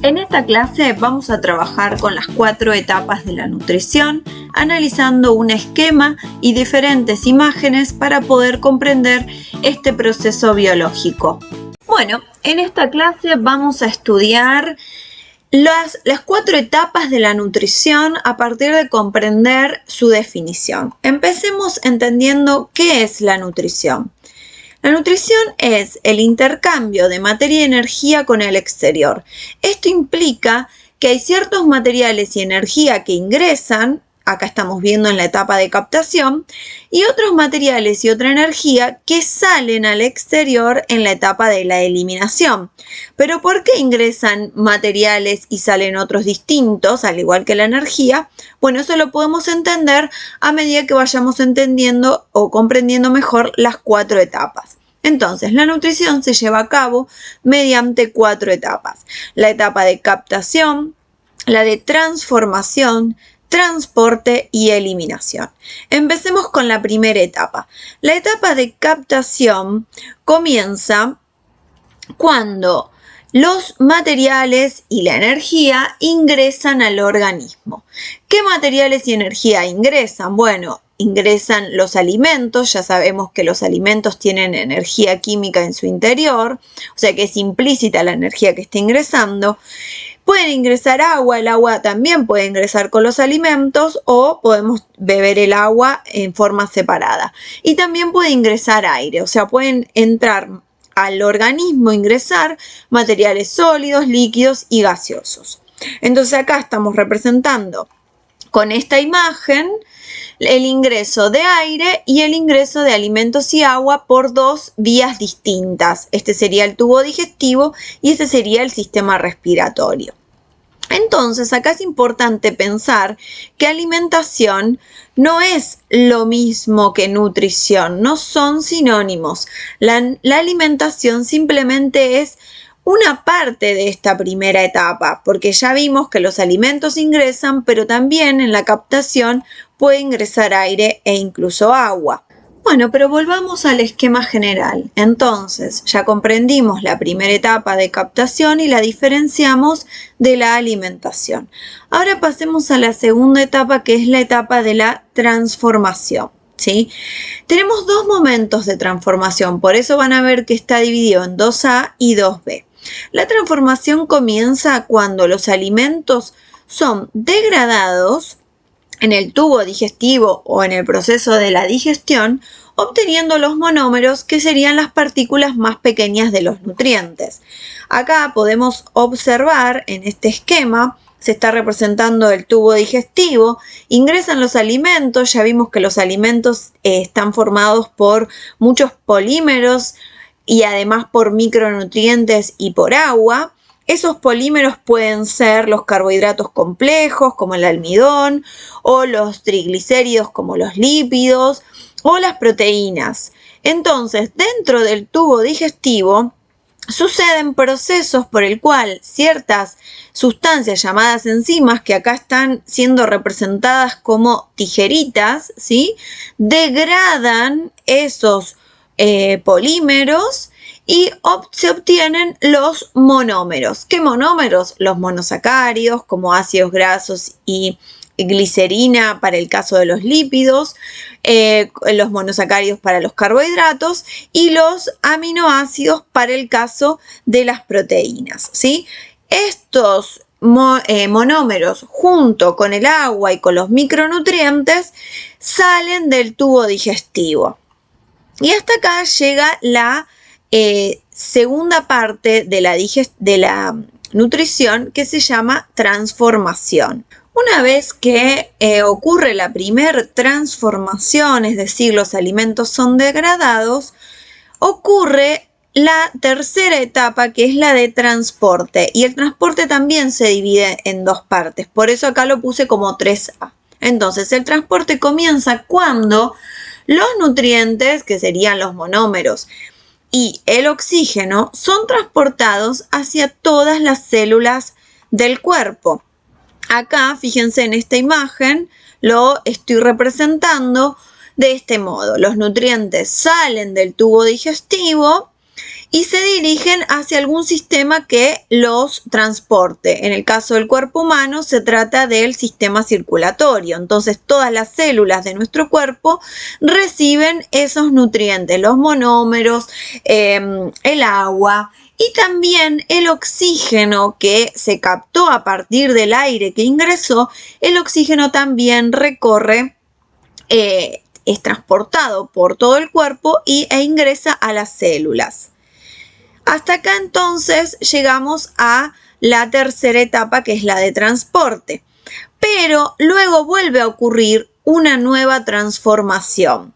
En esta clase vamos a trabajar con las 4 etapas de la nutrición, analizando un esquema y diferentes imágenes para poder comprender este proceso biológico. Bueno, en esta clase vamos a estudiar las 4 etapas de la nutrición a partir de comprender su definición. Empecemos entendiendo qué es la nutrición. La nutrición es el intercambio de materia y energía con el exterior. Esto implica que hay ciertos materiales y energía que ingresan, acá estamos viendo en la etapa de captación, y otros materiales y otra energía que salen al exterior en la etapa de la eliminación. Pero ¿por qué ingresan materiales y salen otros distintos, al igual que la energía? Bueno, eso lo podemos entender a medida que vayamos entendiendo o comprendiendo mejor las 4 etapas. Entonces, la nutrición se lleva a cabo mediante 4 etapas. La etapa de captación, la de transformación, transporte y eliminación. Empecemos con la primera etapa. La etapa de captación comienza cuando los materiales y la energía ingresan al organismo. ¿Qué materiales y energía ingresan? Bueno, ingresan los alimentos, ya sabemos que los alimentos tienen energía química en su interior, o sea que es implícita la energía que está ingresando. Pueden ingresar agua, el agua también puede ingresar con los alimentos o podemos beber el agua en forma separada. Y también puede ingresar aire, o sea, pueden entrar al organismo, ingresar materiales sólidos, líquidos y gaseosos. Entonces acá estamos representando con esta imagen el ingreso de aire y el ingreso de alimentos y agua por 2 vías distintas. Este sería el tubo digestivo y este sería el sistema respiratorio. Entonces, acá es importante pensar que alimentación no es lo mismo que nutrición, no son sinónimos. La alimentación simplemente es una parte de esta primera etapa, porque ya vimos que los alimentos ingresan, pero también en la captación puede ingresar aire e incluso agua. Bueno, pero volvamos al esquema general. Entonces, ya comprendimos la primera etapa de captación y la diferenciamos de la alimentación. Ahora pasemos a la segunda etapa, que es la etapa de la transformación. ¿Sí? Tenemos 2 momentos de transformación, por eso van a ver que está dividido en 2A y 2B. La transformación comienza cuando los alimentos son degradados en el tubo digestivo o en el proceso de la digestión, obteniendo los monómeros, que serían las partículas más pequeñas de los nutrientes. Acá podemos observar en este esquema, se está representando el tubo digestivo, ingresan los alimentos, ya vimos que los alimentos están formados por muchos polímeros y además por micronutrientes y por agua. Esos polímeros pueden ser los carbohidratos complejos, como el almidón, o los triglicéridos, como los lípidos, o las proteínas. Entonces, dentro del tubo digestivo suceden procesos por el cual ciertas sustancias llamadas enzimas, que acá están siendo representadas como tijeritas, ¿sí?, degradan esos polímeros y se obtienen los monómeros. ¿Qué monómeros? Los monosacáridos, como ácidos grasos y glicerina para el caso de los lípidos, los monosacáridos para los carbohidratos y los aminoácidos para el caso de las proteínas, ¿sí? Estos monómeros, junto con el agua y con los micronutrientes, salen del tubo digestivo. Y hasta acá llega la segunda parte de la nutrición, que se llama transformación. Una vez que ocurre la primera transformación, es decir, los alimentos son degradados, ocurre la tercera etapa, que es la de transporte. Y el transporte también se divide en 2 partes, por eso acá lo puse como 3A. Entonces, el transporte comienza cuando los nutrientes, que serían los monómeros, y el oxígeno son transportados hacia todas las células del cuerpo. Acá, fíjense en esta imagen, lo estoy representando de este modo. Los nutrientes salen del tubo digestivo y se dirigen hacia algún sistema que los transporte. En el caso del cuerpo humano se trata del sistema circulatorio. Entonces todas las células de nuestro cuerpo reciben esos nutrientes, los monómeros, el agua y también el oxígeno que se captó a partir del aire que ingresó. El oxígeno también recorre, es transportado por todo el cuerpo e ingresa a las células. Hasta acá entonces llegamos a la tercera etapa, que es la de transporte. Pero luego vuelve a ocurrir una nueva transformación.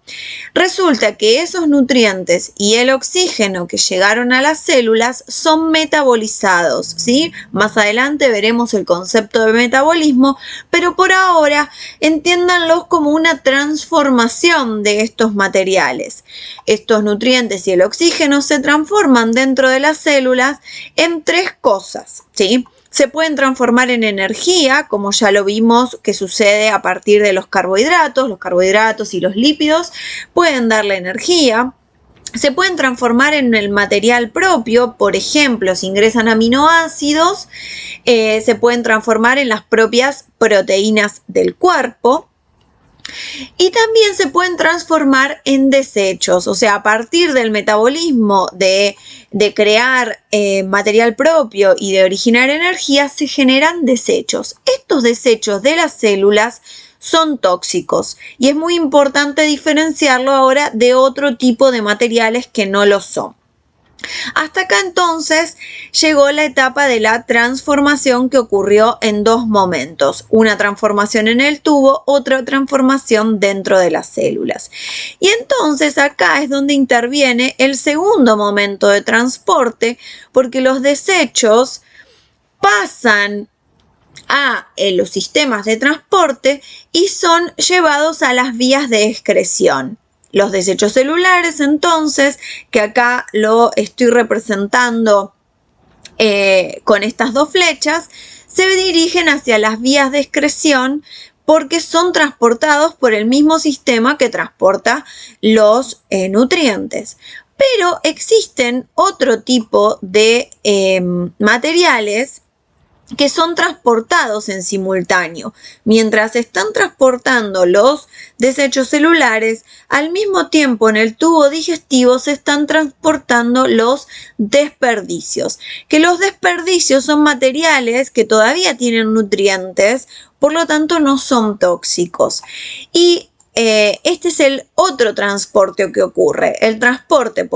Resulta que esos nutrientes y el oxígeno que llegaron a las células son metabolizados, ¿sí? Más adelante veremos el concepto de metabolismo, pero por ahora entiéndanlos como una transformación de estos materiales. Estos nutrientes y el oxígeno se transforman dentro de las células en tres cosas, ¿sí? Se pueden transformar en energía, como ya lo vimos que sucede a partir de los carbohidratos y los lípidos pueden darle energía. Se pueden transformar en el material propio, por ejemplo, si ingresan aminoácidos, se pueden transformar en las propias proteínas del cuerpo. Y también se pueden transformar en desechos, o sea, a partir del metabolismo de crear material propio y de originar energía, se generan desechos. Estos desechos de las células son tóxicos y es muy importante diferenciarlo ahora de otro tipo de materiales que no lo son. Hasta acá entonces llegó la etapa de la transformación, que ocurrió en dos momentos. Una transformación en el tubo, otra transformación dentro de las células. Y entonces acá es donde interviene el segundo momento de transporte, porque los desechos pasan a los sistemas de transporte y son llevados a las vías de excreción. Los desechos celulares, entonces, que acá lo estoy representando con estas dos flechas, se dirigen hacia las vías de excreción porque son transportados por el mismo sistema que transporta los nutrientes. Pero existen otro tipo de materiales que son transportados en simultáneo. Mientras están transportando los desechos celulares, al mismo tiempo en el tubo digestivo se están transportando los desperdicios. Que los desperdicios son materiales que todavía tienen nutrientes, por lo tanto no son tóxicos. Y este es el otro transporte que ocurre, el transporte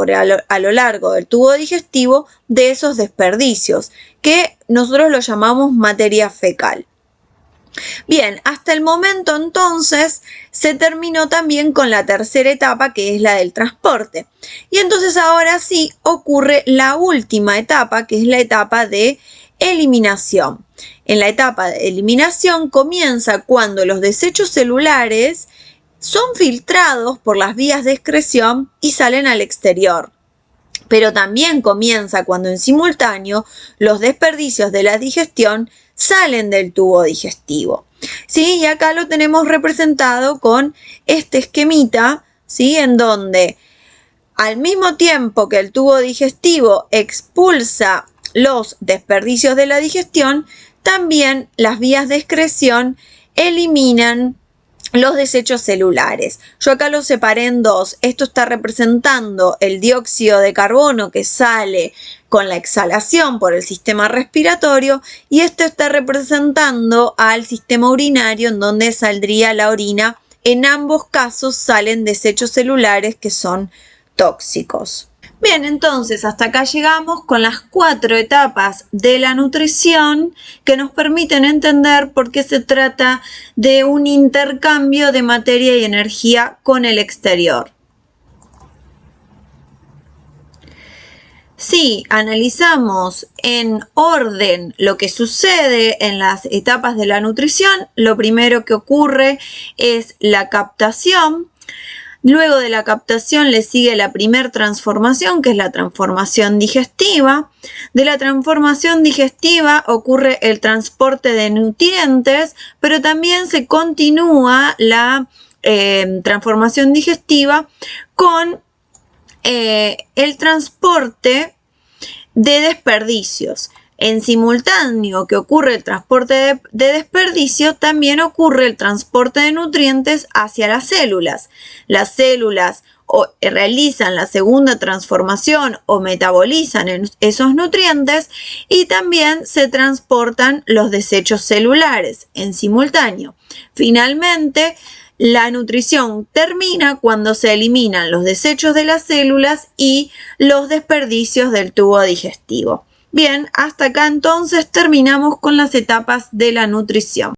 a lo largo del tubo digestivo de esos desperdicios, que nosotros lo llamamos materia fecal. Bien, hasta el momento entonces se terminó también con la tercera etapa, que es la del transporte. Y entonces ahora sí ocurre la última etapa, que es la etapa de eliminación. En la etapa de eliminación comienza cuando los desechos celulares son filtrados por las vías de excreción y salen al exterior. Pero también comienza cuando en simultáneo los desperdicios de la digestión salen del tubo digestivo. ¿Sí? Y acá lo tenemos representado con este esquemita, ¿sí? En donde al mismo tiempo que el tubo digestivo expulsa los desperdicios de la digestión, también las vías de excreción eliminan los desechos celulares. Yo acá los separé en dos. Esto está representando el dióxido de carbono que sale con la exhalación por el sistema respiratorio, y esto está representando al sistema urinario, en donde saldría la orina. En ambos casos salen desechos celulares que son tóxicos. Bien, entonces hasta acá llegamos con las 4 etapas de la nutrición que nos permiten entender por qué se trata de un intercambio de materia y energía con el exterior. Si analizamos en orden lo que sucede en las etapas de la nutrición, lo primero que ocurre es la captación. Luego de la captación le sigue la primera transformación, que es la transformación digestiva. De la transformación digestiva ocurre el transporte de nutrientes, pero también se continúa la transformación digestiva con el transporte de desperdicios. En simultáneo que ocurre el transporte de desperdicio, también ocurre el transporte de nutrientes hacia las células. Las células realizan la segunda transformación o metabolizan esos nutrientes y también se transportan los desechos celulares en simultáneo. Finalmente, la nutrición termina cuando se eliminan los desechos de las células y los desperdicios del tubo digestivo. Bien, hasta acá entonces terminamos con las etapas de la nutrición.